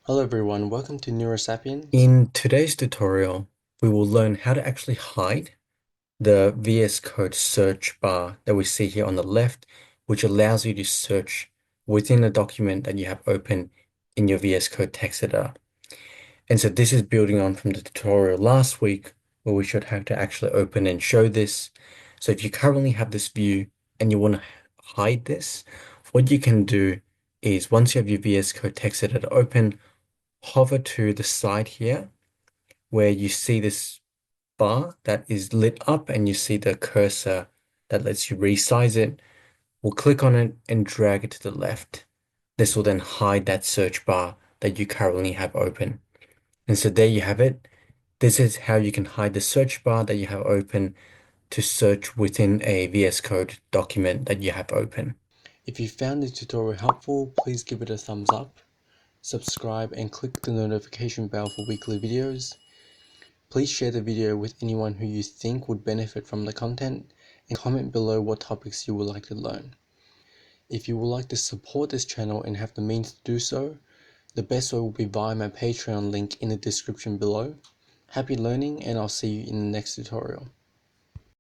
Hello everyone, welcome to Neurosapiens. In today's tutorial, we will learn how to actually hide the VS Code search bar that we see here on the left, which allows you to search within a document that you have open in your VS Code text editor. And so this is building on from the tutorial last week where we showed how to actually open and show this. So if you currently have this view and you want to hide this, what you can do is once you have your VS Code text editor open, hover to the side here where you see this bar that is lit up and you see the cursor that lets you resize it. We'll click on it and drag it to the left. This will then hide that search bar that you currently have open. And so there you have it. This is how you can hide the search bar that you have open to search within a VS Code document that you have open. If you found this tutorial helpful, please give it a thumbs up, subscribe and click the notification bell for weekly videos. Please share the video with anyone who you think would benefit from the content and comment below what topics you would like to learn. If you would like to support this channel and have the means to do so, the best way will be via my Patreon link in the description below. Happy learning and I'll see you in the next tutorial.